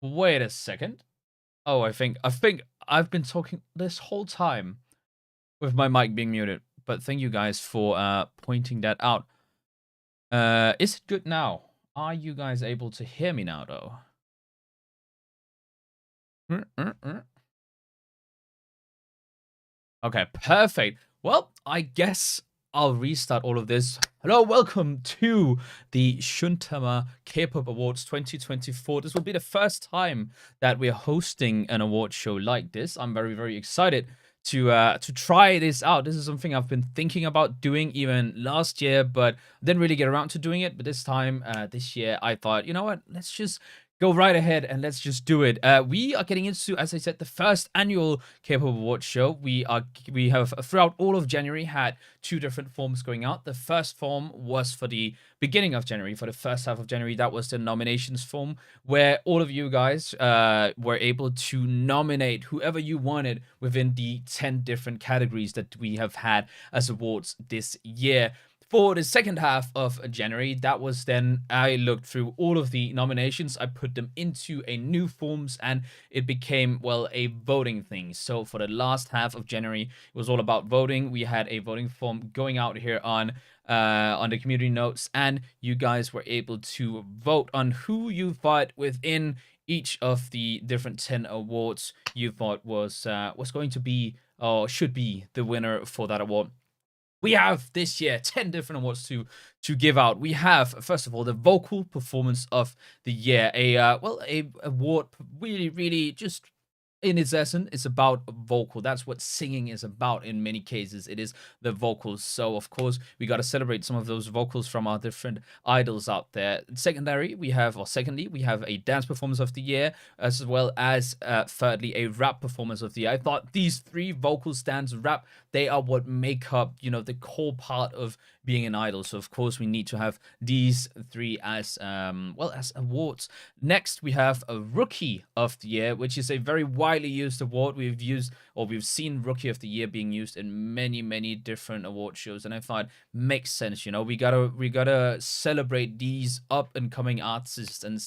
Wait a second. Oh, I think I've been talking this whole time with my mic being muted. But thank you guys for pointing that out. Is it good now? Are you guys able to hear me now though? Okay, perfect. Well, I guess I'll restart all of this. Hello, welcome to the Shuntama K-pop Awards 2024. This will be the first time that we're hosting an award show like this. I'm very, very excited to try this out. This is something I've been thinking about doing even last year, but didn't really get around to doing it. But this time, this year, I thought, you know what? Let's just go right ahead and let's just do it. We are getting into, as I said, the first annual K-pop Awards show. We have throughout all of January had two different forms going out. The first form was for the beginning of January, for the first half of January. That was the nominations form, where all of you guys were able to nominate whoever you wanted within the 10 different categories that we have had as awards this year. For the second half of January, that was then I looked through all of the nominations, I put them into a new forms, and it became, well, a voting thing. So for the last half of January, it was all about voting. We had a voting form going out here on the community notes, and you guys were able to vote on who you thought within each of the different 10 awards you thought was going to be or should be the winner for that award. We have this year 10 different awards to give out. We have, first of all, the vocal performance of the year, a award really just in its essence, it's about vocal. That's what singing is about in many cases. It is the vocals. So, of course, we got to celebrate some of those vocals from our different idols out there. Secondly, we have a dance performance of the year, as well as, thirdly, a rap performance of the year. I thought these three, vocals, dance, rap, they are what make up, the core part of being an idol. So, of course, we need to have these three as awards. Next, we have a Rookie of the Year, which is a very widely used award. We've seen Rookie of the Year being used in many different award shows, and I thought makes sense. We gotta celebrate these up and coming artists and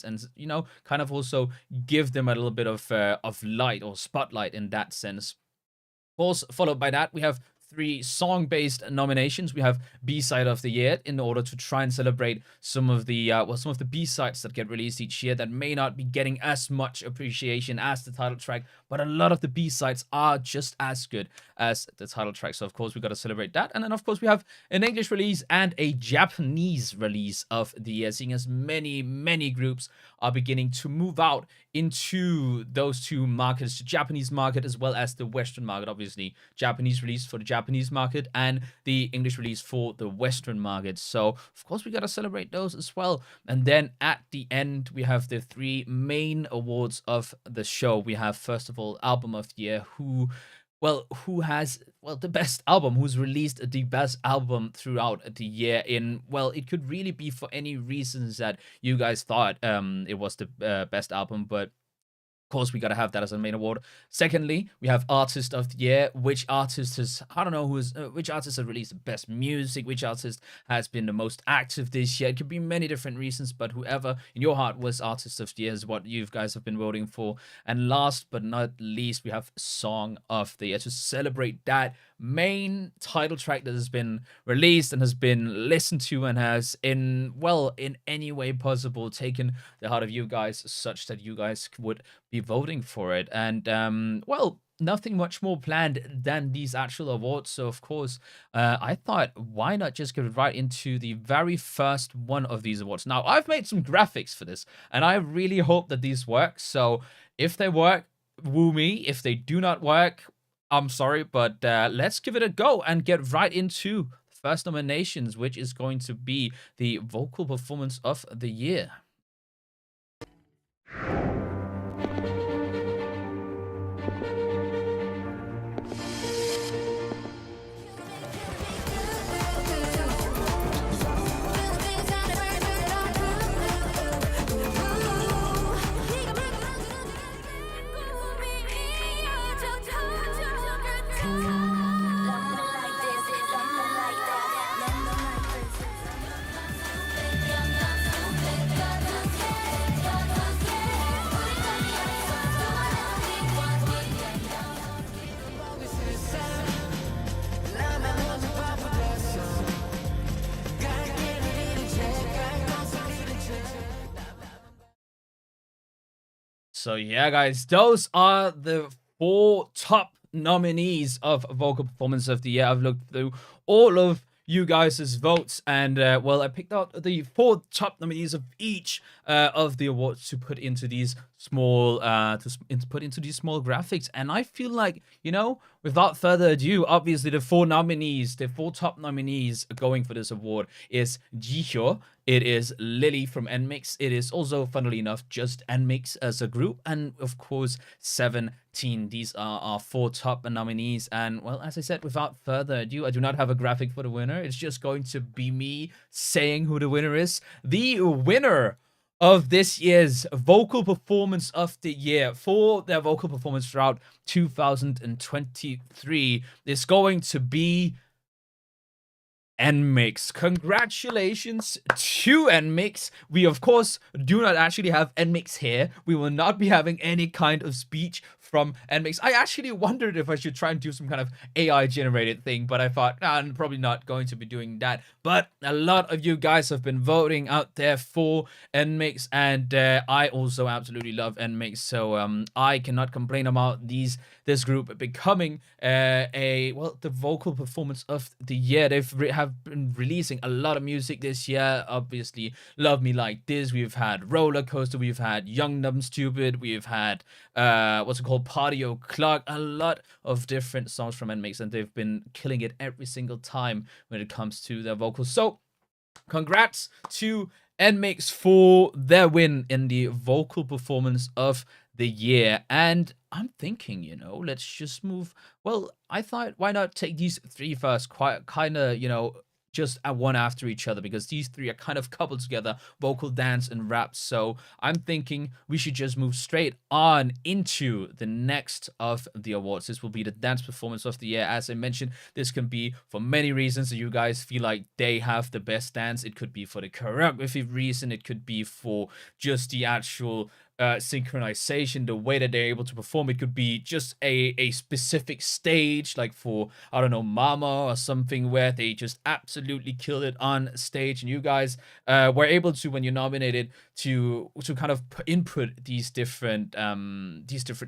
kind of also give them a little bit of light or spotlight in that sense. Of course, followed by that, we have three song-based nominations. We have B-side of the year in order to try and celebrate some of the B-sides that get released each year that may not be getting as much appreciation as the title track, but a lot of the B-sides are just as good as the title track. So of course we got to celebrate that. And then of course we have an English release and a Japanese release of the year, seeing as many groups are beginning to move out into those two markets, the Japanese market as well as the Western market. Obviously, Japanese release for the Japanese market and the English release for the Western market. So, of course, we got to celebrate those as well. And then at the end, we have the three main awards of the show. We have, first of all, Album of the Year, who has the best album, who's released the best album throughout the year it could really be for any reasons that you guys thought it was the best album, but of course, we gotta have that as a main award. Secondly, we have Artist of the Year. Which artist has released the best music? Which artist has been the most active this year? It could be many different reasons, but whoever in your heart was Artist of the Year is what you guys have been voting for. And last but not least, we have Song of the Year to celebrate that main title track that has been released and has been listened to and has in any way possible taken the heart of you guys such that you guys would be voting for it. And nothing much more planned than these actual awards. So of course I thought, why not just get right into the very first one of these awards. Now, I've made some graphics for this and I really hope that these work. So if they work, woo me. If they do not work, I'm sorry, but let's give it a go and get right into the first nominations, which is going to be the vocal performance of the year. So yeah, guys, those are the four top nominees of vocal performance of the year. I've looked through all of you guys' votes, and well, I picked out the four top nominees of each of the awards to put into these small put into these small graphics. And I feel like, without further ado, obviously the four top nominees going for this award is Jihyo. It is Lily from NMIX. It is also, funnily enough, just NMIX as a group. And of course, 17. These are our four top nominees. And well, as I said, without further ado, I do not have a graphic for the winner. It's just going to be me saying who the winner is. The winner of this year's vocal performance of the year for their vocal performance throughout 2023 is going to be NMIX. Congratulations to NMIX. We, of course, do not actually have NMIX here. We will not be having any kind of speech from NMIX. I actually wondered if I should try and do some kind of AI generated thing, but I thought, nah, I'm probably not going to be doing that. But a lot of you guys have been voting out there for NMIX, and I also absolutely love NMIX, so I cannot complain about this group becoming the vocal performance of the year. Have been releasing a lot of music this year. Obviously, Love Me Like This. We've had Roller Coaster. We've had Young Dumb Stupid. We've had what's it called, Party O'Clock. A lot of different songs from NMIX, and they've been killing it every single time when it comes to their vocals. So congrats to NMIX for their win in the vocal performance of the year. And I'm thinking, let's just move. Well, I thought, why not take these three first, kind of, just at one after each other, because these three are kind of coupled together: vocal, dance, and rap. So I'm thinking we should just move straight on into the next of the awards. This will be the dance performance of the year. As I mentioned, this can be for many reasons. So you guys feel like they have the best dance. It could be for the choreography reason. It could be for just the actual synchronization, the way that they're able to perform. It could be just a specific stage, like for, I don't know, Mama or something, where they just absolutely killed it on stage. And you guys were able to, when you're nominated, to kind of input these different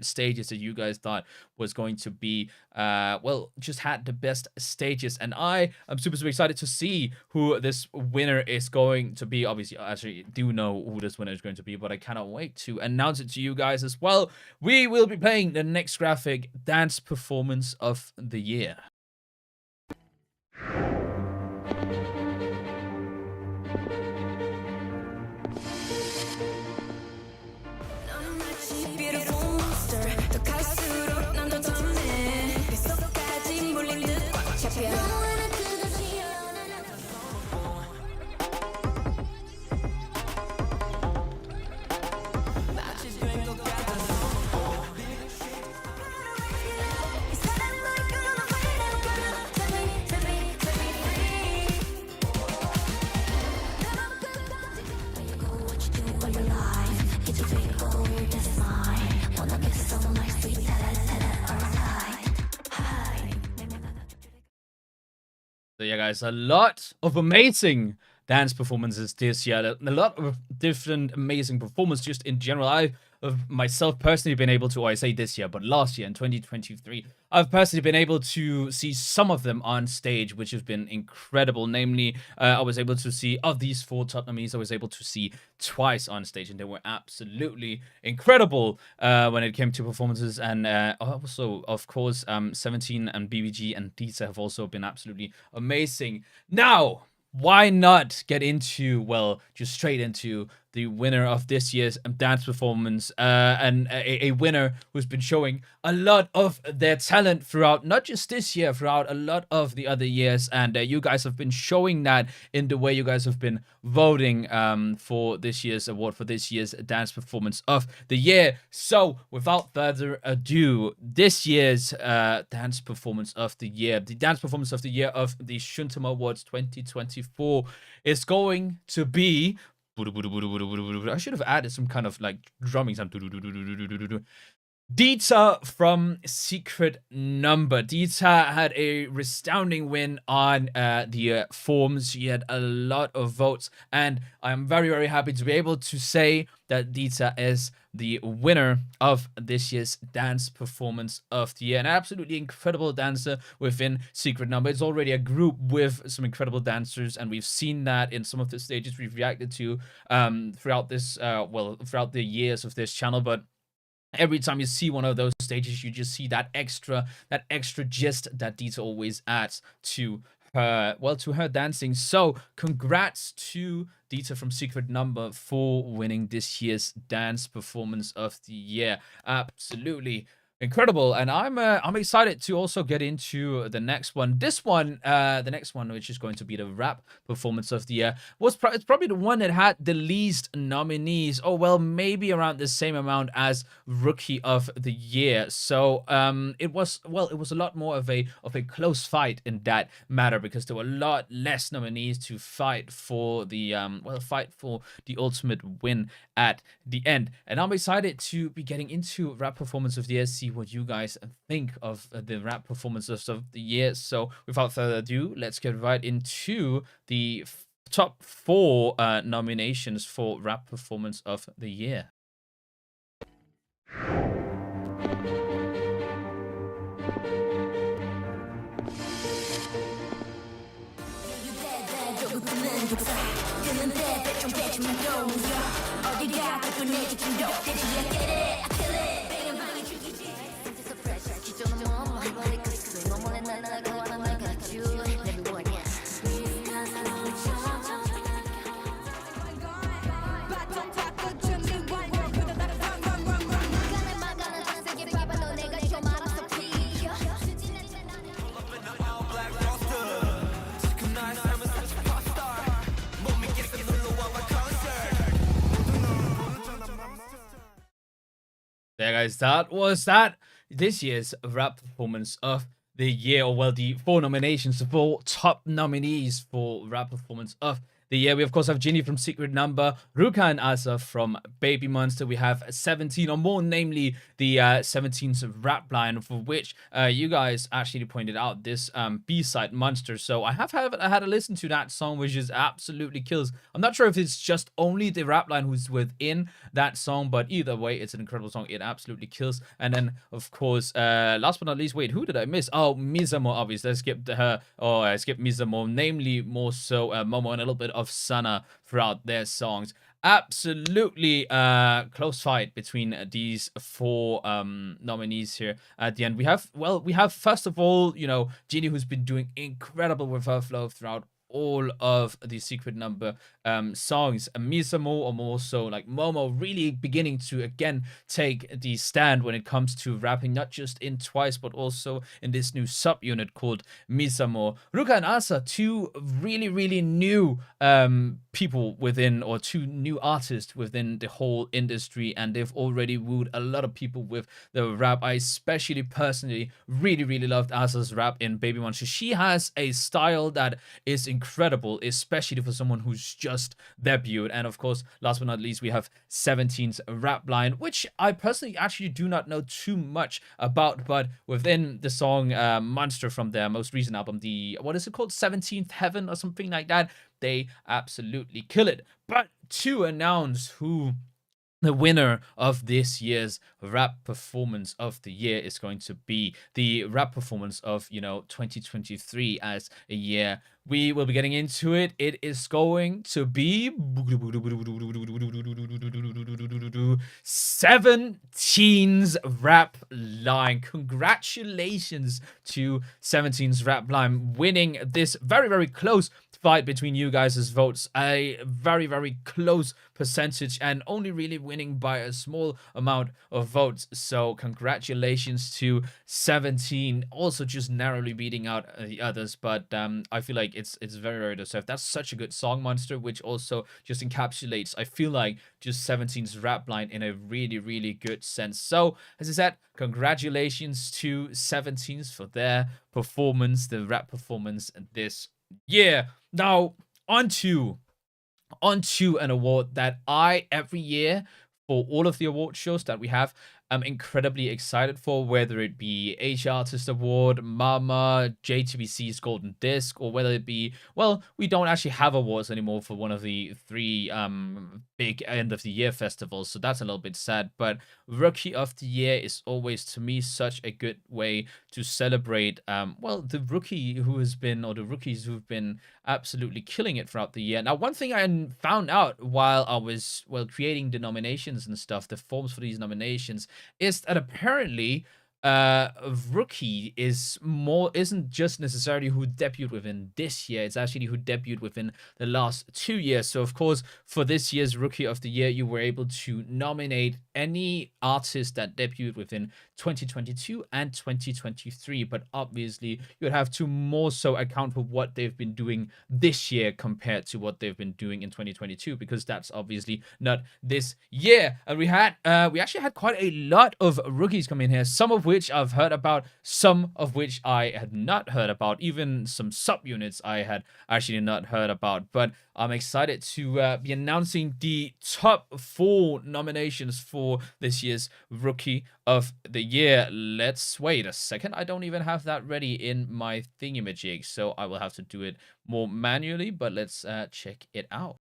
stages that you guys thought was going to be just had the best stages. And I am super excited to see who this winner is going to be. Obviously, I actually do know who this winner is going to be, but I cannot wait to announce it to you guys as well. We will be playing the next graphic, dance performance of the year. So yeah, guys, a lot of amazing dance performances this year. A lot of different amazing performances just in general. I have myself personally been able to, or I say this year, but last year in 2023, I've personally been able to see some of them on stage, which have been incredible. Namely, I was able to see, of these four top nominees, I was able to see twice on stage, and they were absolutely incredible when it came to performances. And also, of course, 17 and BBG and Dita have also been absolutely amazing. Now, why not get into, well, just straight into the winner of this year's dance performance, and a winner who's been showing a lot of their talent throughout, not just this year, throughout a lot of the other years. And you guys have been showing that in the way you guys have been voting for this year's award, for this year's dance performance of the year. So without further ado, this year's dance performance of the year, the dance performance of the year of the Shuntama Awards 2024 is going to be... I should have added some kind of like drumming sound. Dita from Secret Number. Dita had a resounding win on the forums. She had a lot of votes, and I'm very, very happy to be able to say that Dita is the winner of this year's Dance Performance of the Year. An absolutely incredible dancer within Secret Number. It's already a group with some incredible dancers, and we've seen that in some of the stages we've reacted to throughout this, throughout the years of this channel, but every time you see one of those stages, you just see that extra gist that Dita always adds to her dancing. So congrats to Dita from Secret Number for winning this year's Dance Performance of the Year. Absolutely incredible, and I'm excited to also get into the next one. The next one, which is going to be the Rap Performance of the Year, it's probably the one that had the least nominees. Oh well, maybe around the same amount as Rookie of the Year. So it was a lot more of a close fight in that matter, because there were a lot less nominees to fight for the ultimate win at the end. And I'm excited to be getting into Rap Performance of the Year, see what you guys think of the Rap Performances of the Year. So without further ado, let's get right into the top 4 nominations for Rap Performance of the Year. There, guys, that was this year's Rap Performance of the Year, or well, the 4 nominations, the 4 top nominees for Rap Performance of the Year. We of course have Ginny from Secret Number, Ruka and Asa from Baby Monster. We have 17, or more namely the 17's rap line, for which you guys actually pointed out this B-side Monster. So I had to listen to that song, which is absolutely kills. I'm not sure if it's just only the rap line who's within that song, but either way, it's an incredible song. It absolutely kills. And then of course, last but not least, wait, who did I miss? Oh, Mizamo, obviously. I skipped her. Oh, I skipped Mizamo, namely more so Momo, and a little bit of Sana throughout their songs. Absolutely close fight between these 4 nominees here at the end. We have first of all, Genie, who's been doing incredible with her flow throughout all of the Secret Number songs. Misamo, or more so like Momo, really beginning to again take the stand when it comes to rapping, not just in Twice, but also in this new subunit called Misamo. Ruka and Asa, 2 really, really new people within, or 2 new artists within the whole industry, and they've already wooed a lot of people with the rap. I especially personally really, really loved Asa's rap in Baby Monster. She has a style that is incredible, especially for someone who's just debuted. And of course, last but not least, we have 17's rap line, which I personally actually do not know too much about, but within the song Monster from their most recent album, what is it called, 17th Heaven or something like that, they absolutely kill it. But to announce who the winner of this year's Rap Performance of the Year is going to be, the Rap Performance of 2023 as a year, we will be getting into it. It is going to be 17's rap line. Congratulations to 17's rap line winning this very, very close fight between you guys' votes. A very, very close percentage, and only really winning by a small amount of votes. So congratulations to 17, also just narrowly beating out the others. But I feel like it's very, very deserved. That's such a good song, Monster, which also just encapsulates, I feel like, just 17's rap line in a really, really good sense. So as I said, congratulations to 17's for their performance, the rap performance this year. Now onto an award that I, every year, for all of the award shows that we have, I'm incredibly excited for, whether it be Asia Artist Award, Mama, JTBC's Golden Disc, or whether it be, well, we don't actually have awards anymore for one of the three big end of the year festivals, so that's a little bit sad. But Rookie of the Year is always, to me, such a good way to celebrate, well, the rookie who has been, or the rookies who've been absolutely killing it throughout the year. Now, one thing I found out while I was, well, creating the nominations and stuff, the forms for these nominations, is that apparently uh rookie isn't just necessarily who debuted within this year, it's actually who debuted within the last 2 years. So of course, for this year's Rookie of the Year, you were able to nominate any artist that debuted within 2022 and 2023, but obviously you'd have to more so account for what they've been doing this year compared to what they've been doing in 2022, because that's obviously not this year. And we actually had quite a lot of rookies come in here, some of which I've heard about, some of which I had not heard about, even some subunits I had actually not heard about. But I'm excited to be announcing the top 4 nominations for this year's Rookie of the Year. Let's wait a second. I don't even have that ready in my thingamajig, so I will have to do it more manually, but let's check it out.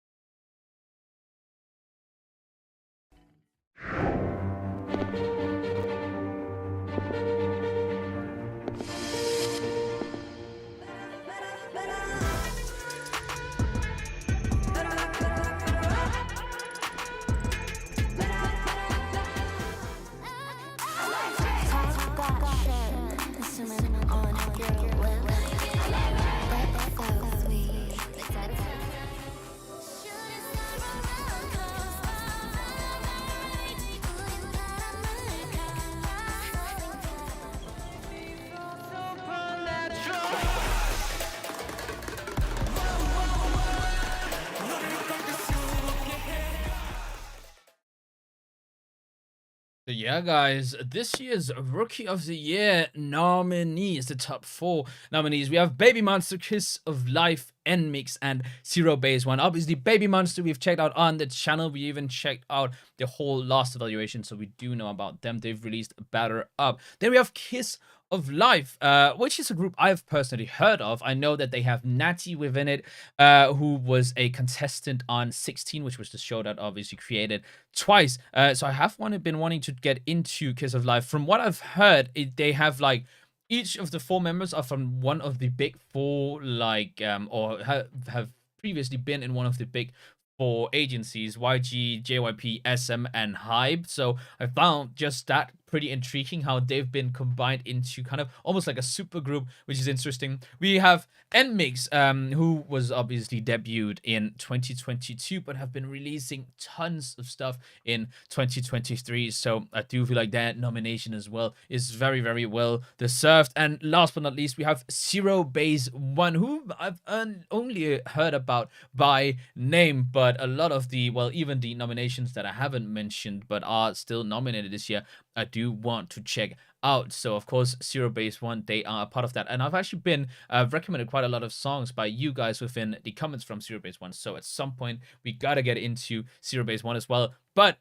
So yeah, guys, this year's Rookie of the Year nominees, the top 4 nominees. We have Baby Monster, Kiss of Life, NMIX, and Zero Base One. Obviously, Baby Monster we've checked out on the channel. We even checked out the whole last evaluation, so we do know about them. They've released Batter Up. Then we have Kiss of Life, which is a group I've personally heard of. I know that they have Natty within it, who was a contestant on 16, which was the show that obviously created Twice. So I have been wanting to get into Kiss of Life. From what I've heard, they have like each of the 4 members are from one of the big 4, like or have previously been in one of the big 4 agencies: YG, JYP, SM, and Hype. So I found just that pretty intriguing, how they've been combined into kind of almost like a super group, which is interesting. We have NMIX, who was obviously debuted in 2022, but have been releasing tons of stuff in 2023. So I do feel like that nomination as well is very, very well deserved. And last but not least, we have Zero Base One, who I've only heard about by name, but a lot of the, well, even the nominations that I haven't mentioned but are still nominated this year, I do want to check out. So of course, Zero Base One, they are a part of that, and I've actually been recommended quite a lot of songs by you guys within the comments from Zero Base One. So at some point, we gotta get into Zero Base One as well. But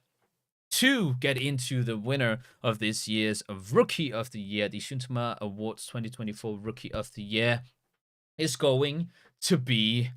to get into the winner of this year's Rookie of the Year, the Shuntama Awards 2024 Rookie of the Year, is going to be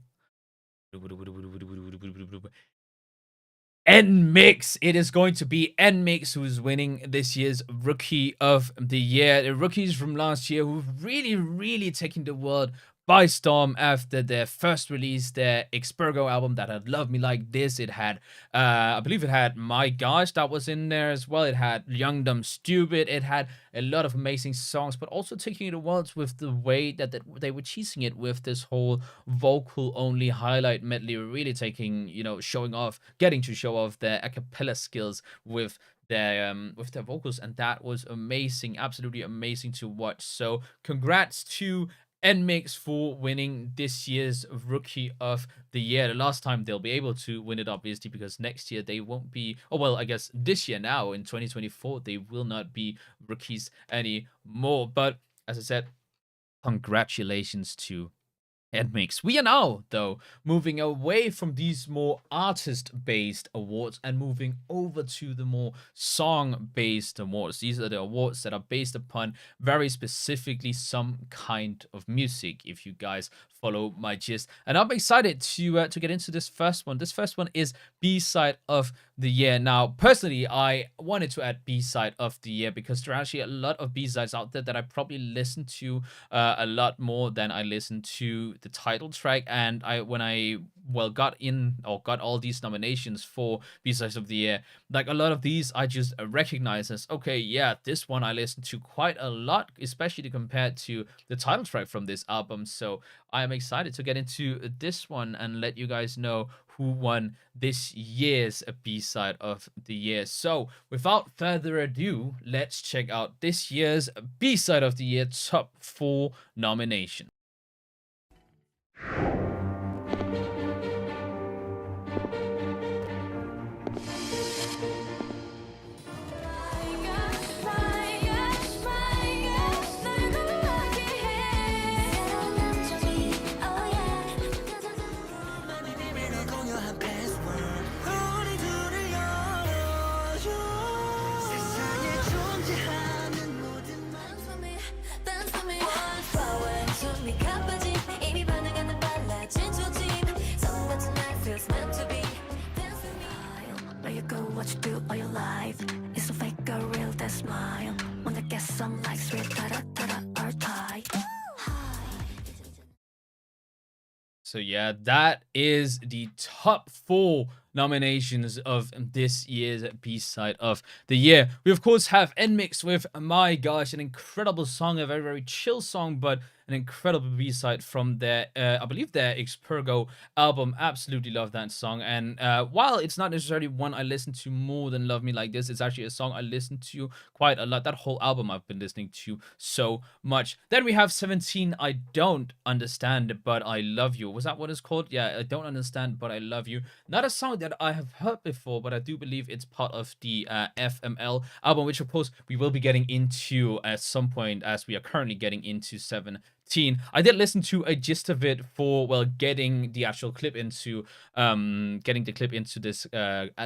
NMIX. It is going to be NMIX who's winning this year's Rookie of the Year. The rookies from last year who've really, really taken the world by storm after their first release, their Expergo album that had Love Me Like This. It had, I believe it had My Gosh that was in there as well. It had Young Dumb Stupid. It had a lot of amazing songs, but also taking the world with the way that they were teasing it with this whole vocal only highlight medley, really taking, showing off, getting to show off their a cappella skills with their vocals, and that was amazing, absolutely amazing to watch. So congrats to NMIX for winning this year's Rookie of the Year. The last time they'll be able to win it, obviously, because next year they won't be, oh well, I guess this year now in 2024 they will not be rookies anymore. But as I said, congratulations to and mix. We are now, though, moving away from these more artist-based awards and moving over to the more song-based awards. These are the awards that are based upon very specifically some kind of music, if you guys follow my gist. And I'm excited to get into this first one. This first one is B-side of the year. Now, personally, I wanted to add B-side of the year because there are actually a lot of B-sides out there that I probably listen to a lot more than I listened to the title track. And when I got in or got all these nominations for B-sides of the year, like a lot of these I just recognize as, okay, yeah, this one I listened to quite a lot, especially compared to the title track from this album. So I am excited to get into this one and let you guys know who won this year's B-side of the year. So without further ado, let's check out this year's B-side of the year top 4 nominations. What you do all your life is a fake or real, that smile. Wanna get some likes, real ta-da-ta-da or tie. So yeah, that is the top 4 nominations of this year's B-side of the year. We of course have NMIXX with My Gosh, an incredible song, a very, very chill song, but an incredible B-side from their, I believe their Expurgo album. Absolutely love that song. And while it's not necessarily one I listen to more than Love Me Like This, it's actually a song I listen to quite a lot. That whole album I've been listening to so much. Then we have 17, I Don't Understand But I Love You. Was that what it's called? Yeah, I Don't Understand But I Love You. Not a song that I have heard before, but I do believe it's part of the FML album, which of course we will be getting into at some point, as we are currently getting into 17. I did listen to a gist of it for, well, getting the actual clip into this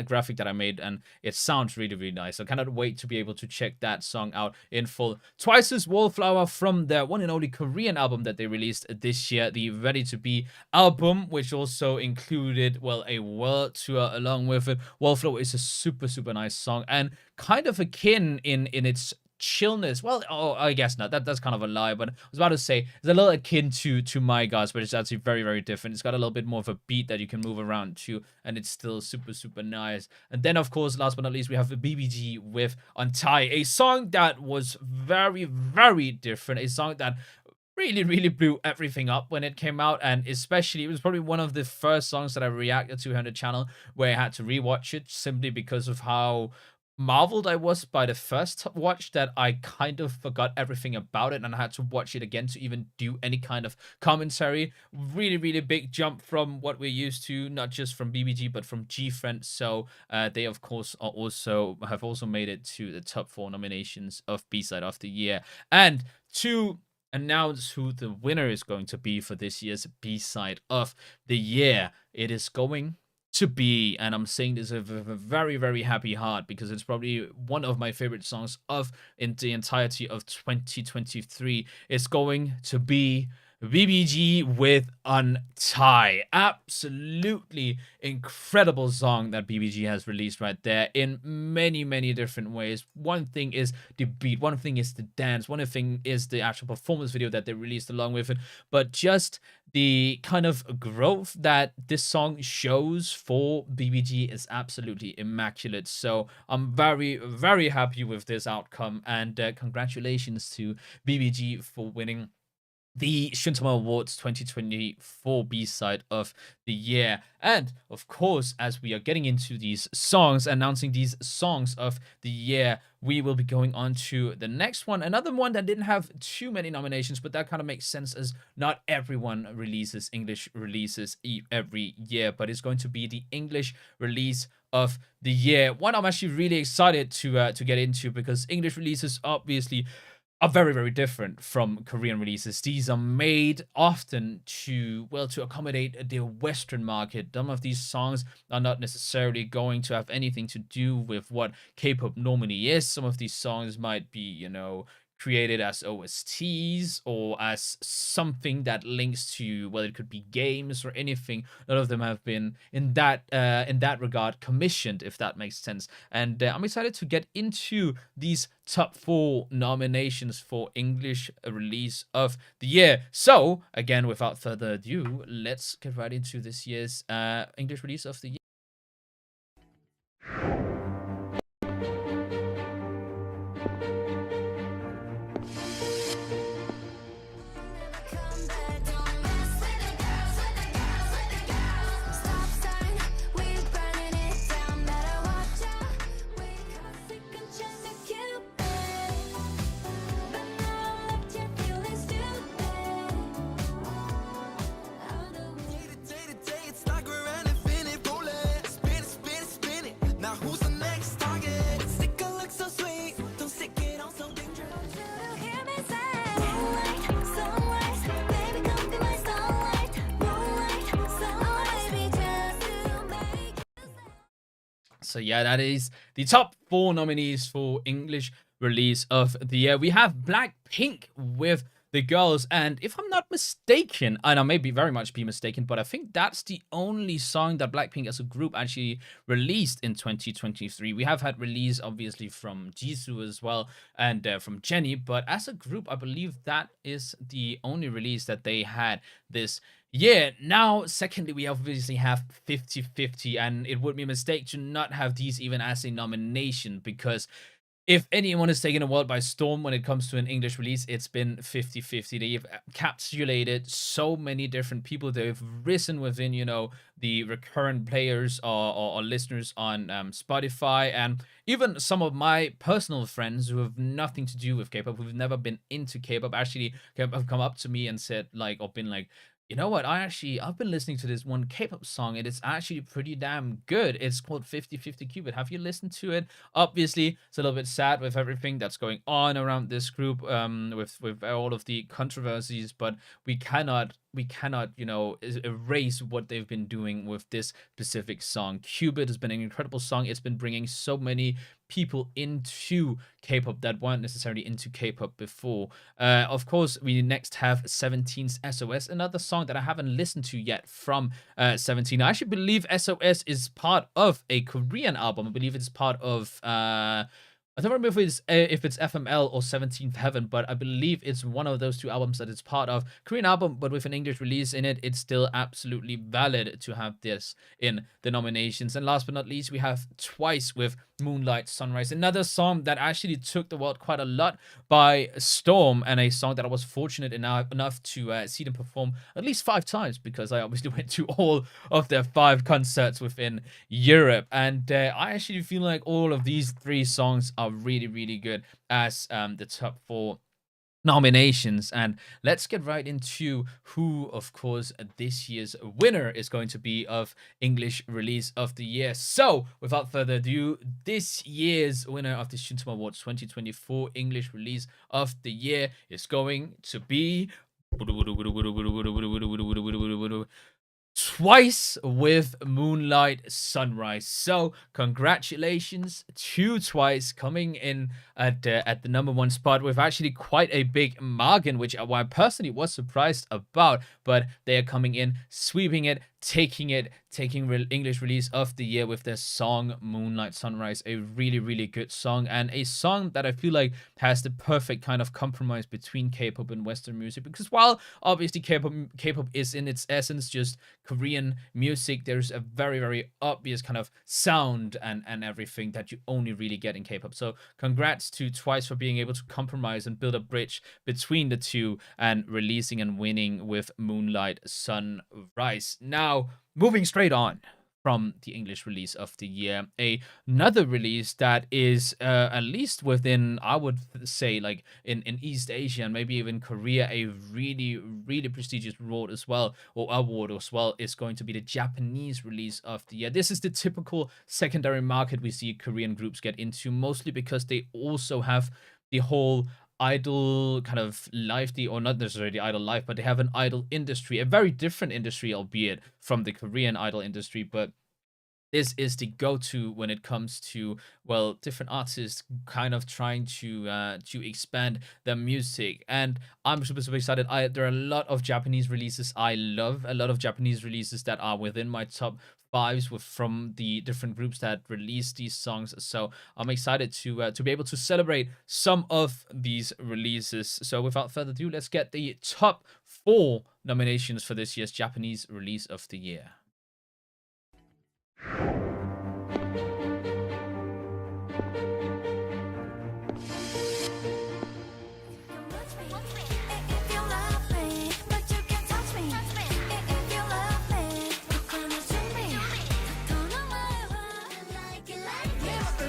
graphic that I made, and it sounds really, really nice. I cannot wait to be able to check that song out in full. Twice's Wallflower from their one and only Korean album that they released this year, the Ready to Be album, which also included, well, a world tour along with it. Wallflower is a super, super nice song and kind of akin in its chillness. Well, oh, I guess not. That's kind of a lie, but I was about to say it's a little akin to My Gosh, but it's actually very, very different. It's got a little bit more of a beat that you can move around to, and it's still super, super nice. And then, of course, last but not least, we have the BBG with Untie, a song that was very, very different. A song that really, really blew everything up when it came out, and especially it was probably one of the first songs that I reacted to on the channel where I had to rewatch it simply because of how marveled I was by the first watch that I kind of forgot everything about it, and I had to watch it again to even do any kind of commentary. Really, really big jump from what we're used to, not just from BBG but from GFriend. So they of course have also made it to the top 4 nominations of B-side of the year. And to announce who the winner is going to be for this year's B-side of the year, it is going to be, and I'm saying this with a very, very happy heart because it's probably one of my favorite songs in the entirety of 2023. It's going to be BBG with Untie. Absolutely incredible song that BBG has released right there in many, many different ways. One thing is the beat, one thing is the dance, one thing is the actual performance video that they released along with it, but just the kind of growth that this song shows for BBG is absolutely immaculate. So I'm very, very happy with this outcome, and congratulations to BBG for winning the Shuntama Awards 2024 B-side of the year. And of course, as we are getting into these songs, announcing these songs of the year, we will be going on to the next one. Another one that didn't have too many nominations, but that kind of makes sense as not everyone releases English releases every year, but it's going to be the English release of the year. One I'm actually really excited to get into because English releases obviously are very, very different from Korean releases. These are made often to accommodate the Western market. Some of these songs are not necessarily going to have anything to do with what K-pop normally is. Some of these songs might be, created as OSTs or as something that links to, well, it could be games or anything. None of them have been in that regard commissioned, if that makes sense. And I'm excited to get into these top 4 nominations for English release of the year. So again, without further ado, let's get right into this year's English release of the year. Come back, don't mess with the girls, with the girls, with the girls. Stop sign, we burning it down. Better watch out, we cause it can change the Cupid. But now let your feelings stupid. How do we Day to day, it's like we're an infinite roulette. Spin it, spin it, spin it. Now who's the next target? Sticker looks so sweet, don't stick it on so dangerous. hear me say? Moonlight, sunrise, baby come be my starlight. Moonlight, sunrise, baby just to make So yeah, that is the top 4 nominees for English release of the year. We have Blackpink with The Girls, and if I'm not mistaken, and I may be very much be mistaken, but I think that's the only song that Blackpink as a group actually released in 2023. We have had release obviously from Jisoo as well, and from Jennie, but as a group, I believe that is the only release that they had this year. Now, secondly, we obviously have 50/50, and it would be a mistake to not have these even as a nomination, because if anyone is taking the world by storm when it comes to an English release, it's been 50/50. They've encapsulated so many different people. They've risen within, the recurrent players or listeners on Spotify, and even some of my personal friends who have nothing to do with K-pop, who've never been into K-pop, actually have come up to me and said, like, or been like, you know what? I've been listening to this one K-pop song, and it's actually pretty damn good. It's called 50/50 Cupid. Have you listened to it? Obviously, it's a little bit sad with everything that's going on around this group, with all of the controversies, but we cannot erase what they've been doing with this specific song. Cupid has been an incredible song. It's been bringing so many people into K-pop that weren't necessarily into K-pop before. Of course, we next have 17's SOS, another song that I haven't listened to yet from 17. I actually believe SOS is part of a Korean album. I believe it's part of I don't remember if it's FML or 17th Heaven, but I believe it's one of those 2 albums that it's part of. Korean album, but with an English release in it. It's still absolutely valid to have this in the nominations. And last but not least, we have Twice with Moonlight Sunrise, another song that actually took the world quite a lot by storm, and a song that I was fortunate enough to see them perform at least 5 times, because I obviously went to all of their 5 concerts within Europe. And I actually feel like all of these 3 songs are really, really good as the top 4 nominations. And let's get right into who, of course, this year's winner is going to be of English release of the year. So without further ado, this year's winner of the Shuntama Awards 2024 English release of the year is going to be Twice with Moonlight Sunrise. So congratulations to Twice coming in at the number 1 spot with actually quite a big margin, which I personally was surprised about. But they are coming in, sweeping it, taking English release of the year with their song Moonlight Sunrise, a really, really good song, and a song that I feel like has the perfect kind of compromise between K-pop and Western music. Because while obviously K-pop is in its essence just Korean music, there's a very, very obvious kind of sound and everything that you only really get in K-pop. So congrats to Twice for being able to compromise and build a bridge between the 2 and releasing and winning with Moonlight Sunrise. Now, moving straight on from the English release of the year, another release that is at least within, I would say, like in East Asia and maybe even Korea, a really, really prestigious award as well, is going to be the Japanese release of the year. This is the typical secondary market we see Korean groups get into, mostly because they also have the whole idol kind of life, or not necessarily idol life, but they have an idol industry, a very different industry, albeit from the Korean idol industry, but this is the go-to when it comes to, well, different artists kind of trying to expand their music. And I'm super excited. There are a lot of Japanese releases I love, a lot of Japanese releases that are within my top fives with from the different groups that release these songs. So I'm excited to be able to celebrate some of these releases. So without further ado, let's get the top 4 nominations for this year's Japanese release of the year. If you love me, but you can't touch me. If you love me, coconut 준비. 더 넘어와. Like it,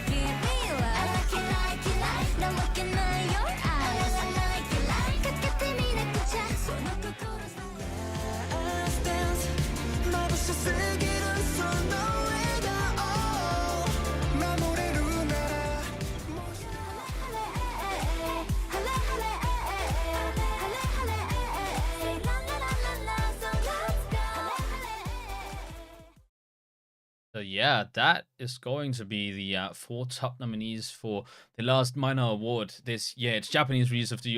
give me love. I like it. 난 looking at your eyes. I like it. 끝끝이 내 끝에 손 놓고 걸어서. Last dance 말없이 슬기로운 손 너에게 마무리로 날아 할래 할래 할래 할래 나나나나나 so let's go. So yeah, that is going to be the 4 top nominees for the last minor award this year. It's Japanese release of the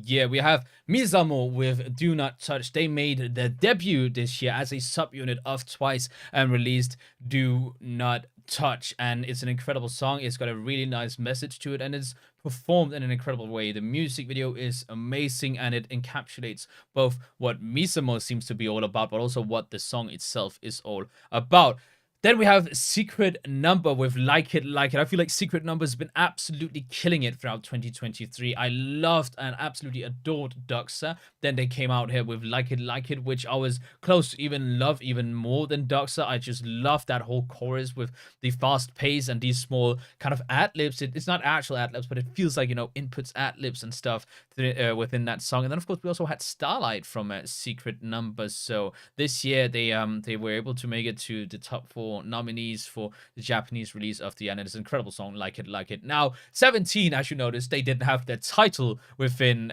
year. We have Mizamo with "Do Not Touch." They made their debut this year as a subunit of Twice and released "Do Not Touch," and it's an incredible song. It's got a really nice message to it, and it's performed in an incredible way. The music video is amazing, and it encapsulates both what Misamo seems to be all about, but also what the song itself is all about. Then we have Secret Number with Like It, Like It. I feel like Secret Number has been absolutely killing it throughout 2023. I loved and absolutely adored Doxa. Then they came out here with Like It, which I was close to even love even more than Doxa. I just love that whole chorus with the fast pace and these small kind of ad-libs. It's not actual ad-libs, but it feels like, inputs, ad-libs and stuff within that song. And then, of course, we also had Starlight from Secret Number. So this year, they were able to make it to the top 4 nominees for the Japanese release of the year, and it's an incredible song, Like It, Like It. Now, 17, as you noticed, they didn't have their title within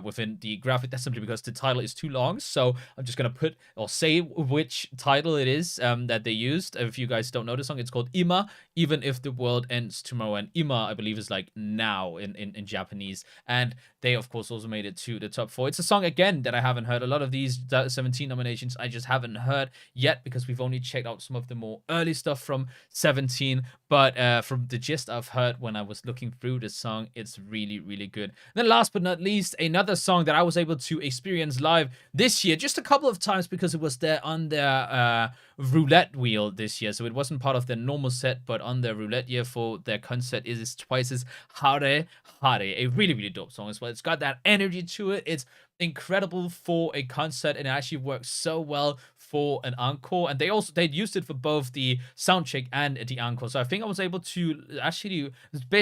within the graphic. That's simply because the title is too long. So I'm just gonna put or say which title it is that they used. If you guys don't know the song, it's called Ima, Even If the World Ends Tomorrow. And Ima, I believe, is like now in Japanese. And they, of course, also made it to the top 4. It's a song, again, that I haven't heard. A lot of these 17 nominations I just haven't heard yet because we've only checked out some of the more early stuff from 17. But from the gist I've heard when I was looking through this song, it's really, really good. And then last but not least, another song that I was able to experience live this year just a couple of times because it was there on their roulette wheel this year. So it wasn't part of their normal set, but on their roulette year for their concert is Twice's Hare Hare, a really, really dope song as well. It's got that energy to it. It's incredible for a concert, and it actually works so well for an encore. And they'd used it for both the soundcheck and the encore. So I think I was able to actually,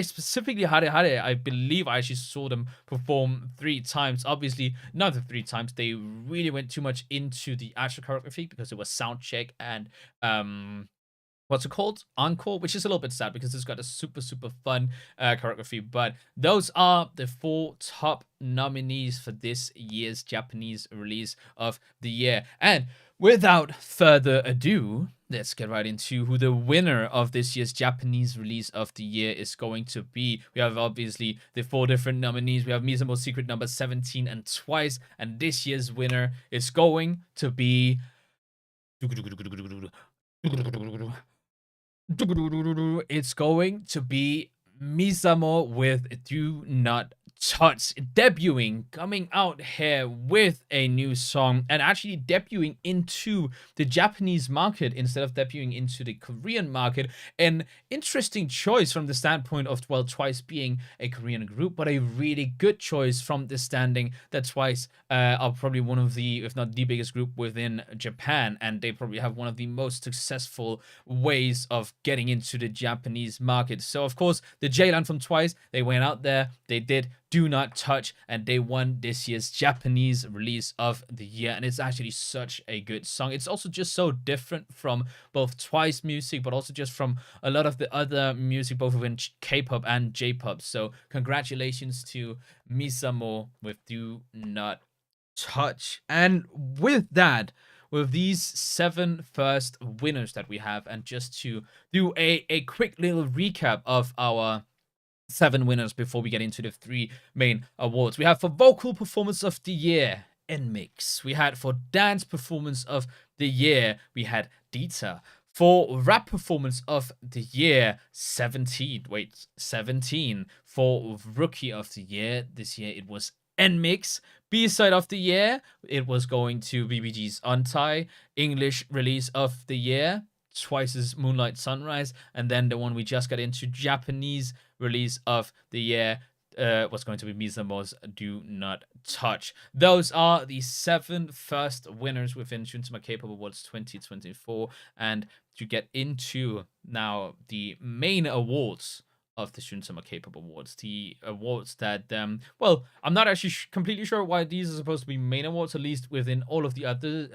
specifically Hare Hare, I believe I actually saw them perform 3 times. Obviously, not the 3 times. They really went too much into the actual choreography because it was soundcheck and what's it called? Encore, which is a little bit sad because it's got a super, super fun choreography. But those are the 4 top nominees for this year's Japanese release of the year. And without further ado, let's get right into who the winner of this year's Japanese release of the year is going to be. We have obviously the 4 different nominees. We have Misamo's Secret Number, 17, and Twice. And this year's winner is going to be... It's going to be Misamo with Do Not Touch, debuting, coming out here with a new song, and actually debuting into the Japanese market instead of debuting into the Korean market. An interesting choice from the standpoint of, well, Twice being a Korean group, but a really good choice from the standing that Twice are probably one of the, if not the biggest group within Japan, and they probably have one of the most successful ways of getting into the Japanese market. So, of course, the J-Line from Twice, they went out there, they did Do Not Touch, and they won this year's Japanese release of the year. And it's actually such a good song. It's also just so different from both Twice music, but also just from a lot of the other music, both within K-pop and J-pop. So congratulations to Misamo with Do Not Touch. And with that, with these 7 first winners that we have, and just to do a quick little recap of our 7 winners before we get into the 3 main awards. We have for vocal performance of the year, NMIX. We had for dance performance of the year, we had Dita. For rap performance of the year, 17. Wait, 17. For rookie of the year, this year it was NMIX. B-side of the year, it was going to BBG's Untie. English release of the year, Twice's Moonlight Sunrise. And then the one we just got into, Japanese release of the year, was going to be Misamo's Do Not Touch. Those are the 7 first winners within Shuntama K-pop Awards 2024. And to get into now the main awards of the Shuntama K-pop Awards, the awards that, well, I'm not actually completely sure why these are supposed to be main awards. At least within all of the other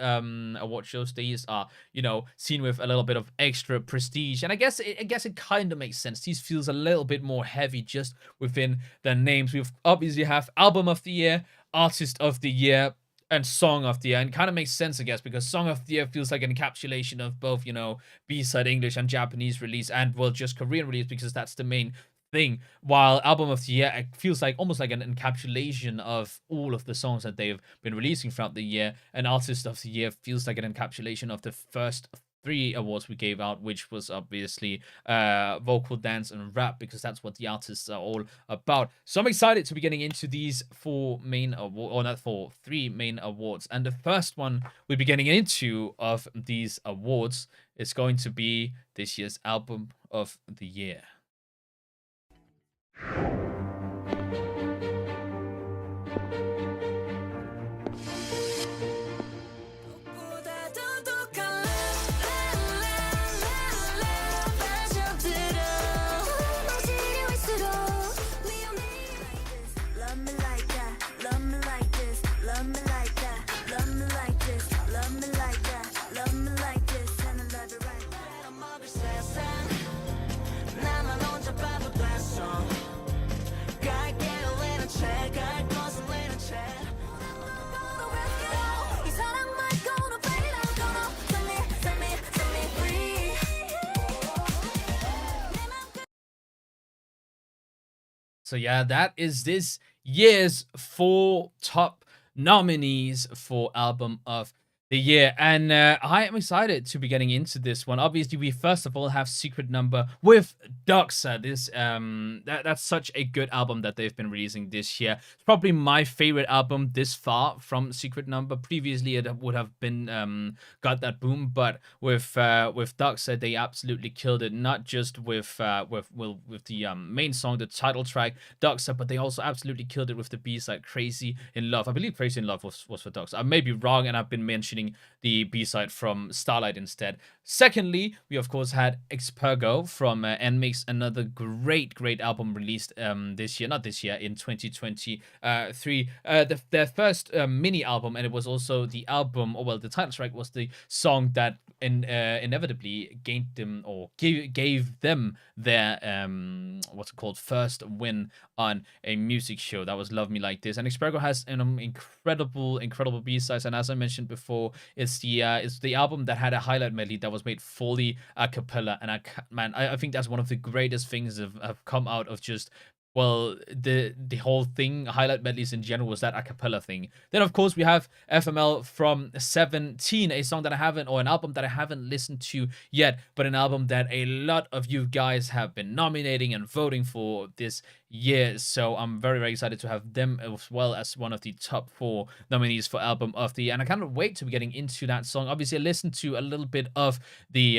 award shows, these are, you know, seen with a little bit of extra prestige, and I guess it kind of makes sense. These feels a little bit more heavy just within the names. We obviously have Album of the Year, Artist of the Year, and Song of the Year. And kind of makes sense, I guess, because Song of the Year feels like an encapsulation of both, you know, B-side English and Japanese release, and, well, just Korean release, because that's the main thing. While Album of the Year, it feels like almost like an encapsulation of all of the songs that they've been releasing throughout the year. And Artist of the Year feels like an encapsulation of the first 3 awards we gave out, which was obviously vocal, dance, and rap, because that's what the artists are all about. So I'm excited to be getting into these 4 main awards, or not 4, 3 main awards. And the first one we'll be getting into of these awards is going to be this year's Album of the Year. So yeah, that is this year's 4 top nominees for Album of the Year. And I am excited to be getting into this one. Obviously, we first of all have Secret Number with Doxa. This that's such a good album that they've been releasing this year. It's probably my favorite album this far from Secret Number. Previously, it would have been Got That Boom, but with Doxa, they absolutely killed it. Not just with the main song, the title track, Doxa, but they also absolutely killed it with the B-side, Crazy in Love. I believe Crazy in Love was for Doxa. I may be wrong, and I've been mentioning the B-side from Starlight instead. Secondly, we of course had Expergo from NMIX, another great album released this year, not this year, in 2023. Their first mini album, and it was also the album, or well, the title track was the song that inevitably gained them, or gave them their what's it called, first win on a music show. That was Love Me Like This. And Expergo has an incredible B-sides, and as I mentioned before, it's the album that had a highlight medley that was made fully a cappella. And I think that's one of the greatest things that have come out of just, well, the whole thing, highlight medleys in general, was that a cappella thing. Then of course we have FML from 17, a song that I haven't, or an album that I haven't listened to yet, but an album that a lot of you guys have been nominating and voting for this year. So I'm very excited to have them as well as one of the top 4 nominees for Album of the Year. And I cannot wait to be getting into that song. Obviously, I listened to a little bit of the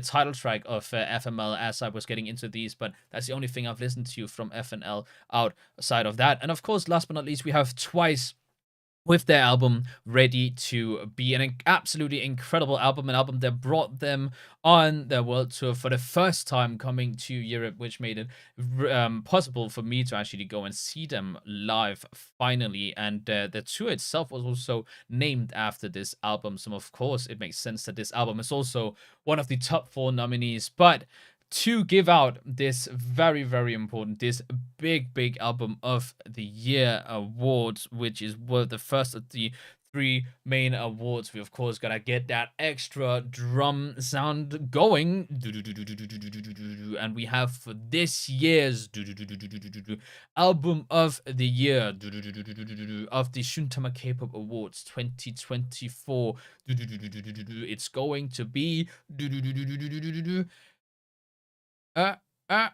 title track of FML as I was getting into these, but that's the only thing I've listened to from FNL outside of that. And of course, last but not least, we have Twice with their album ready to be an absolutely incredible album, an album that brought them on their world tour for the first time coming to Europe, which made it possible for me to actually go and see them live finally. And the tour itself was also named after this album. So, of course, it makes sense that this album is also one of the top 4 nominees. But to give out this very, very important, this big album of the year awards, which is the first of the 3 main awards, we of course gotta get that extra drum sound going. And we have for this year's album of the year of the Shuntama K-pop Awards 2024. It's going to be uh, uh,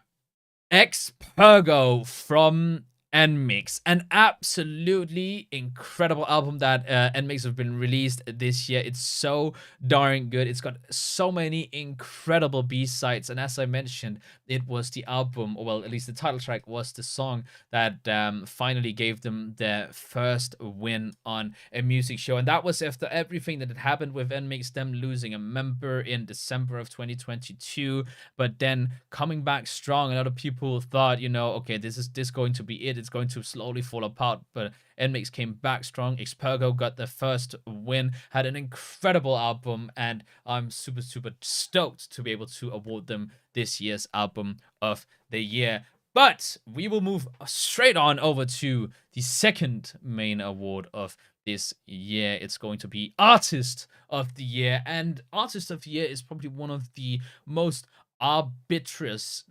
Xpergo from NMIX, an absolutely incredible album that NMIX have been released this year. It's so darn good. It's got so many incredible B-sides, and as I mentioned, it was the album, or well, at least the title track was the song that finally gave them their first win on a music show, and that was after everything that had happened with NMIX, them losing a member in December of 2022, but then coming back strong. A lot of people thought, okay, this is going to be it. It's going to slowly fall apart, but NMIX came back strong. Xpergo got their first win, had an incredible album, and I'm super stoked to be able to award them this year's album of the year. But we will move straight on over to the second main award of this year. It's going to be Artist of the Year, and Artist of the Year is probably one of the most arbitrous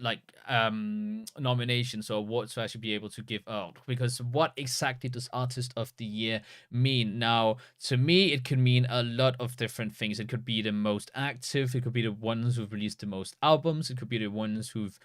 nominations or awards to actually be able to give out, because what exactly does Artist of the Year mean? Now, to me, it can mean a lot of different things. It could be the most active, it could be the ones who've released the most albums, it could be the ones who've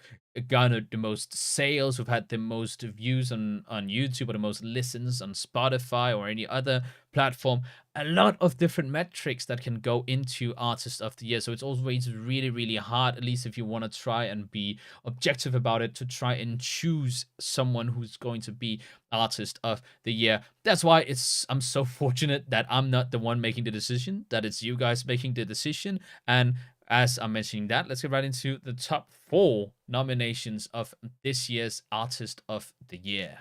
garnered the most sales, who've had the most views on YouTube, or the most listens on Spotify or any other platform. A lot of different metrics that can go into Artist of the Year. So it's always really hard, at least if you want to try and be objective about it, to try and choose someone who's going to be Artist of the Year. That's why I'm so fortunate that I'm not the one making the decision, that it's you guys making the decision. And as I'm mentioning that, let's get right into the top 4 nominations of this year's Artist of the Year.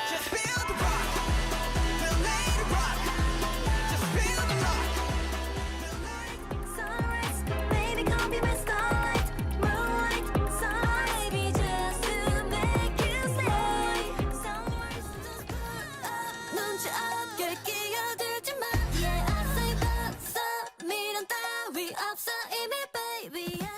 Just feel the rock, we'll lay the rock. Just feel the rock, we'll lay. Sunrise, baby, come be my starlight. Moonlight, sunlight, baby, just to make you stay. Sunrise, just put up, 눈치 없게 끼어들지 마. Yeah, I say 봤어, 미련 따위 없어 이미, baby. Yeah.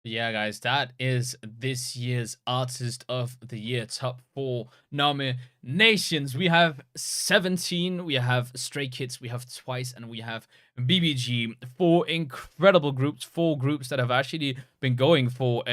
Yeah, guys, that is this year's Artist of the Year top 4 nominations. We have 17, we have Stray Kids, we have Twice, and we have BBG. 4 incredible groups, 4 groups that have actually been going for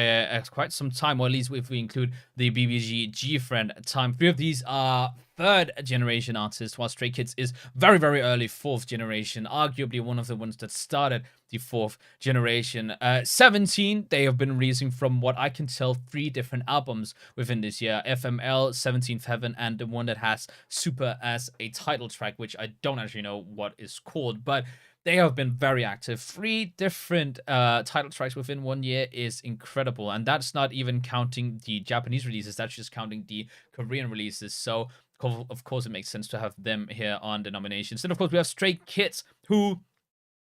quite some time, or at least if we include the BBG G-Friend time. 3 of these are 3rd generation artists, while Stray Kids is very early 4th generation, arguably one of the ones that started the 4th generation. 17, they have been releasing, from what I can tell, 3 different albums within this year: FML, 17th Heaven, and the one that has Super as a title track, which I don't actually know what is called, but they have been very active. 3 different title tracks within 1 year is incredible, and that's not even counting the Japanese releases, that's just counting the Korean releases. So of course it makes sense to have them here on the nominations. And of course we have Stray Kids, who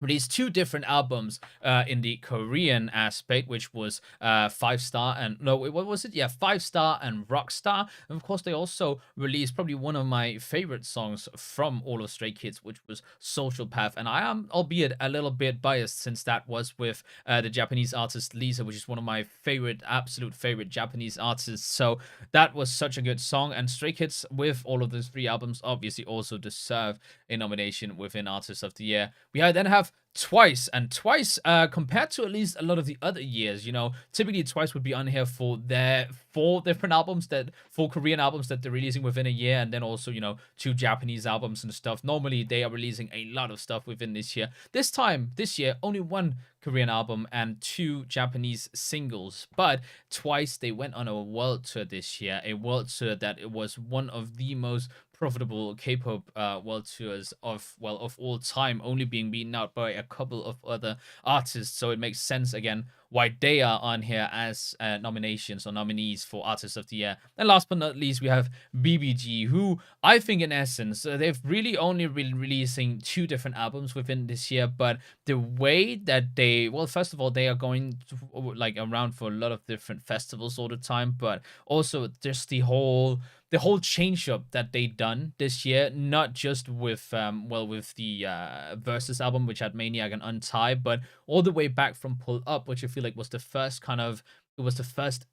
released 2 different albums in the Korean aspect, which was 5-Star and what was it? Yeah, 5-Star and Rockstar. And of course, they also released probably one of my favorite songs from all of Stray Kids, which was Social Path. And I am, albeit a little bit biased, since that was with the Japanese artist Lisa, which is one of my absolute favorite Japanese artists. So that was such a good song. And Stray Kids, with all of those 3 albums, obviously also deserve a nomination within Artist of the Year. We then have Twice, and Twice, compared to at least a lot of the other years, typically Twice would be on here for their 4 Korean albums that they're releasing within a year, and then also, 2 Japanese albums and stuff. Normally, they are releasing a lot of stuff within this year. This year, only 1 Korean album and 2 Japanese singles. But Twice, they went on a world tour this year, a world tour that it was one of the most profitable K-pop world tours of all time, only being beaten out by a couple of other artists. So it makes sense again why they are on here as nominations or nominees for Artist of the Year. And last but not least, we have BBG, who I think in essence they've really only been releasing 2 different albums within this year, but the way that first of all, they are going like around for a lot of different festivals all the time, but also just the whole change up that they done this year, not just with with the Versus album, which had Maniac and Untie, but all the way back from Pull Up, which I feel like was the first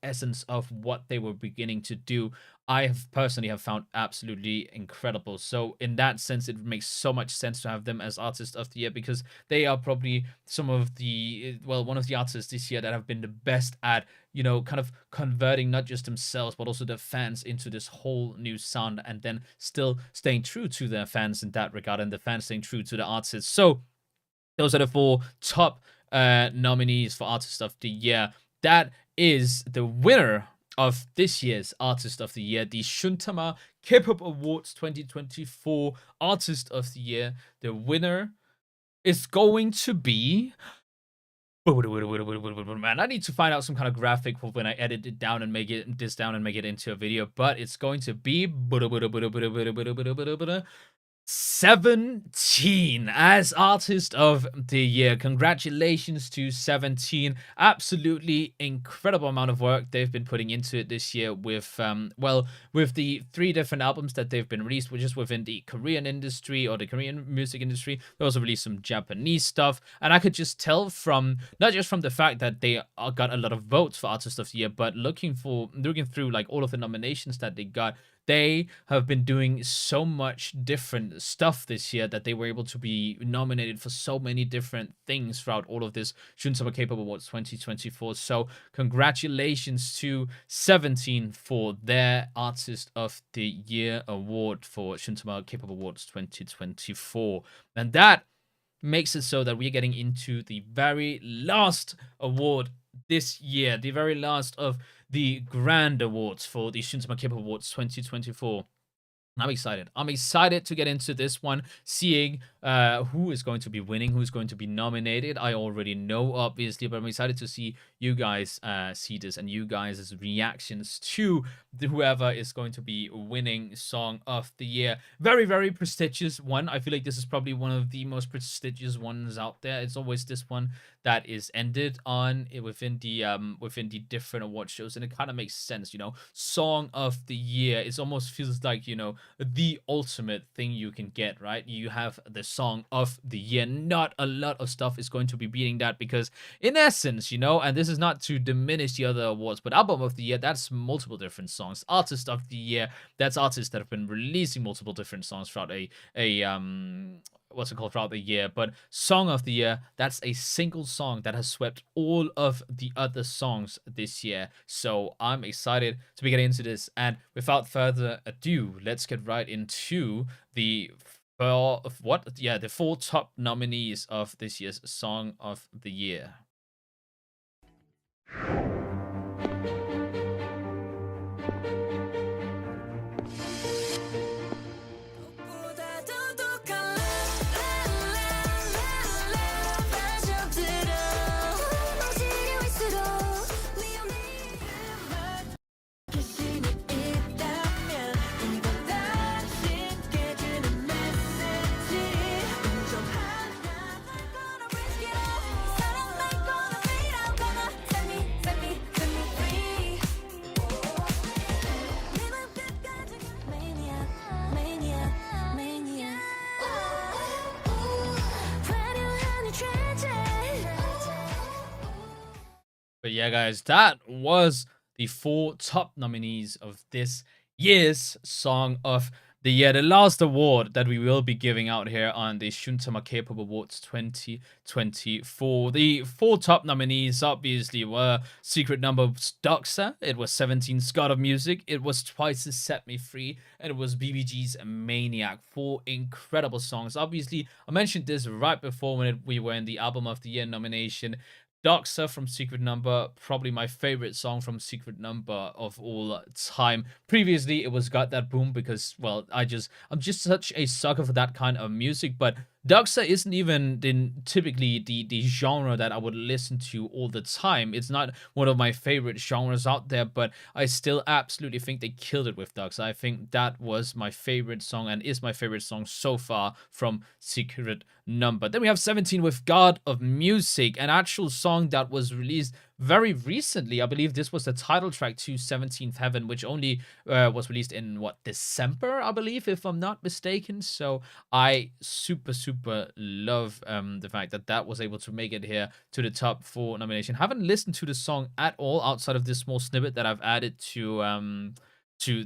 essence of what they were beginning to do. I have personally found absolutely incredible. So in that sense, it makes so much sense to have them as Artist of the Year, because they are probably one of the artists this year that have been the best at kind of converting not just themselves but also the fans into this whole new sound, and then still staying true to their fans in that regard, and the fans staying true to the artists. So those are the 4 top nominees for Artist of the Year. That is the winner of this year's Artist of the Year, the Shuntama K-pop Awards 2024 Artist of the Year. The winner is going to be... Man, I need to find out some kind of graphic for when I edit it down and make it into a video, but it's going to be 17 as Artist of the Year. Congratulations to 17. Absolutely incredible amount of work they've been putting into it this year with with the 3 different albums that they've been released, which is within the Korean industry or the Korean music industry. They also released some Japanese stuff, and I could just tell from not just from the fact that they got a lot of votes for Artist of the Year, but looking through like all of the nominations that they got, they have been doing so much different stuff this year that they were able to be nominated for so many different things throughout all of this Shuntama K-pop Awards 2024. So congratulations to 17 for their Artist of the Year award for Shuntama K-pop Awards 2024. And that makes it so that we're getting into the very last award this year, the very last of the grand awards for the Shuntama K-pop Awards 2024. I'm excited. I'm excited to get into this one, seeing who is going to be winning, who's going to be nominated. I already know, obviously, but I'm excited to see you guys see this and you guys' reactions to whoever is going to be winning Song of the Year. Very, very prestigious one. I feel like this is probably one of the most prestigious ones out there. It's always this one that is ended on within the different award shows, and it kind of makes sense, Song of the Year. It almost feels like, the ultimate thing you can get, right? You have the Song of the Year. Not a lot of stuff is going to be beating that, because in essence, and this is not to diminish the other awards, but Album of the Year, that's multiple different songs. Artist of the Year, that's artists that have been releasing multiple different songs throughout throughout the year. But Song of the Year, that's a single song that has swept all of the other songs this year. So I'm excited to be getting into this, and without further ado, let's get right into the 4 top nominees of this year's Song of the Year. But yeah, guys, that was the 4 top nominees of this year's Song of the last award that we will be giving out here on the Shuntama K-pop Awards 2024. The four top nominees obviously were Secret Number's Doxa, it was 17's God of Music, it was Twice's Set Me Free, and it was BBG's Maniac. Four incredible songs. Obviously, I mentioned this right before when we were in the Album of the Year nomination. Doxa from Secret Number, probably my favorite song from Secret Number of all time. Previously, it was Got That Boom because, well, I'm just such a sucker for that kind of music. But Doxa isn't even typically the genre that I would listen to all the time. It's not one of my favorite genres out there, but I still absolutely think they killed it with Doxa. I think that was my favorite song and is my favorite song so far from Secret Number. Then we have 17 with God of Music, an actual song that was released very recently. I believe this was the title track to 17th Heaven, which only was released in December, I believe, if I'm not mistaken. So I super love the fact that that was able to make it here to the top 4 nomination. Haven't listened to the song at all outside of this small snippet that I've added to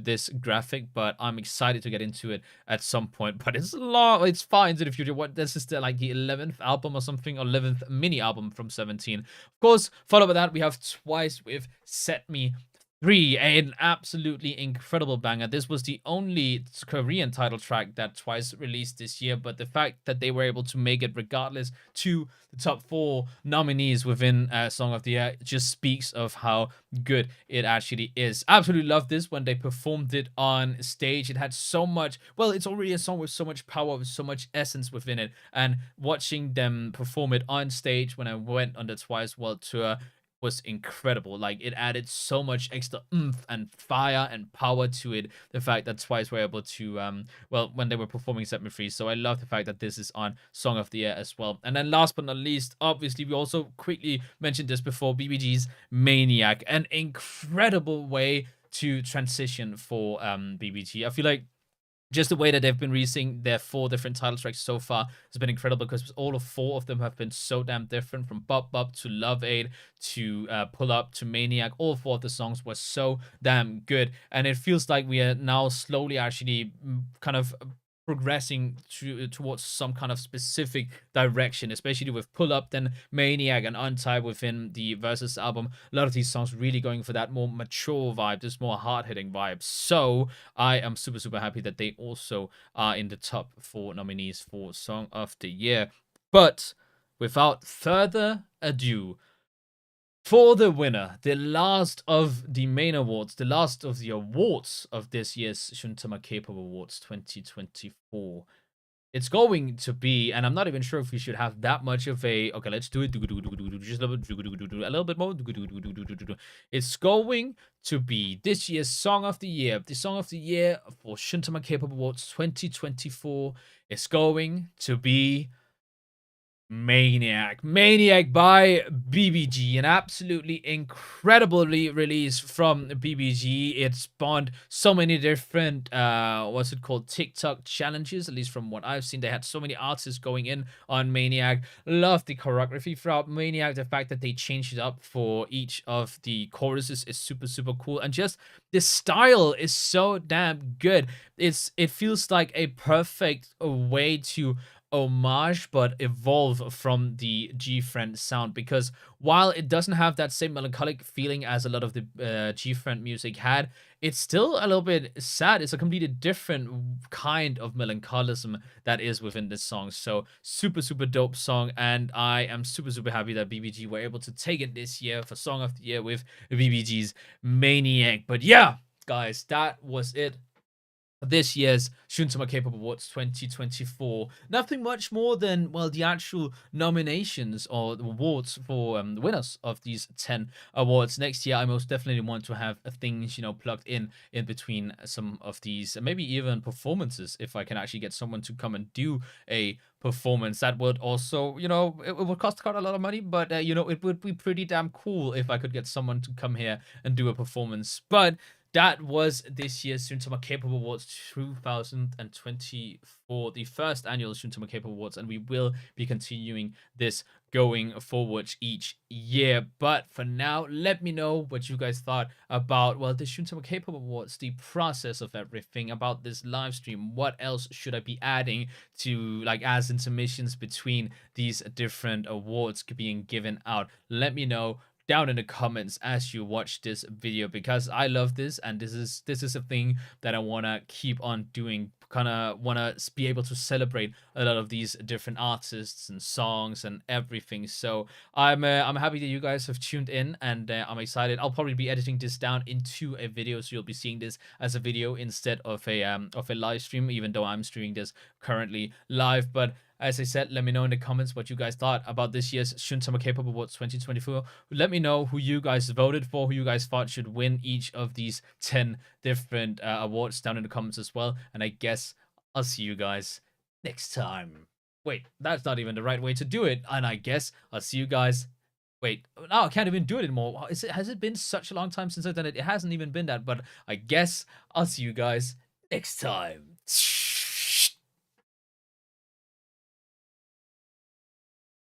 this graphic, but I'm excited to get into it at some point. But it's long, it's far into the future. What, this is like the 11th album or something, or 11th mini album from 17. Of course, followed by that we have Twice with Set Me Free, an absolutely incredible banger. This was the only Korean title track that Twice released this year, but the fact that they were able to make it regardless to the top 4 nominees within Song of the Year just speaks of how good it actually is. Absolutely love this when they performed it on stage. It had so much, well, it's already a song with so much power, with so much essence within it, and watching them perform it on stage when I went on the Twice World Tour was incredible. Like, it added so much extra oomph and fire and power to it. The fact that Twice were able to, well, when they were performing Set Me Free. So I love the fact that this is on Song of the Year as well. And then last but not least, obviously, we also quickly mentioned this before, BBG's Maniac. An incredible way to transition for BBG. I feel like just the way that they've been releasing their 4 different title tracks so far has been incredible, because all of 4 of them have been so damn different, from Bop Bop to Love Aid to Pull Up to Maniac. All 4 of the songs were so damn good, and it feels like we are now slowly actually kind of progressing towards some kind of specific direction, especially with Pull Up, then Maniac, and Untied within the Versus album. A lot of these songs really going for that more mature vibe, this more hard-hitting vibe. So I am super happy that they also are in the top 4 nominees for Song of the Year. But without further ado, for the winner, the last of the main awards, the last of the awards of this year's Shuntama K-pop Awards 2024, it's going to be, and I'm not even sure if we should have that much of a, okay, let's do it, just a little bit more. It's going to be this year's Song of the Year. The Song of the Year for Shuntama K-pop Awards 2024 is going to be Maniac. Maniac by BBG. An absolutely incredible release from BBG. It spawned so many different, what's it called, TikTok challenges, at least from what I've seen. They had so many artists going in on Maniac. Love the choreography throughout Maniac. The fact that they changed it up for each of the choruses is super cool. And just the style is so damn good. It feels like a perfect way to homage but evolve from the G-Friend sound, because while it doesn't have that same melancholic feeling as a lot of the G-Friend music had, it's still a little bit sad. It's a completely different kind of melancholism that is within this song. So super dope song, and I am super happy that BBG were able to take it this year for Song of the Year with BBG's Maniac. But yeah, guys, that was it, this year's Shuntama K-pop Awards 2024. Nothing much more than, well, the actual nominations or the awards for the winners of these 10 awards. Next year, I most definitely want to have things, plugged in between some of these, maybe even performances, if I can actually get someone to come and do a performance. That would also, it would cost quite a lot of money, but, it would be pretty damn cool if I could get someone to come here and do a performance. But that was this year's Shuntama K-pop Awards 2024, the first annual Shuntama K-pop Awards, and we will be continuing this going forward each year. But for now, let me know what you guys thought about, well, the Shuntama K-pop Awards, the process of everything, about this live stream. What else should I be adding to, like, as intermissions between these different awards being given out? Let me know down in the comments as you watch this video, because I love this, and this is a thing that I want to keep on doing. Kind of want to be able to celebrate a lot of these different artists and songs and everything. So I'm happy that you guys have tuned in, and I'm excited. I'll probably be editing this down into a video, so you'll be seeing this as a video instead of a live stream, even though I'm streaming this currently live. But as I said, let me know in the comments what you guys thought about this year's Shuntama K-pop Awards 2024. Let me know who you guys voted for, who you guys thought should win each of these 10 different awards down in the comments as well. And I guess I'll see you guys next time. Wait, that's not even the right way to do it. And I guess I'll see you guys. Wait, no, I can't even do it anymore. Has it been such a long time since I've done it? It hasn't even been that, but I guess I'll see you guys next time.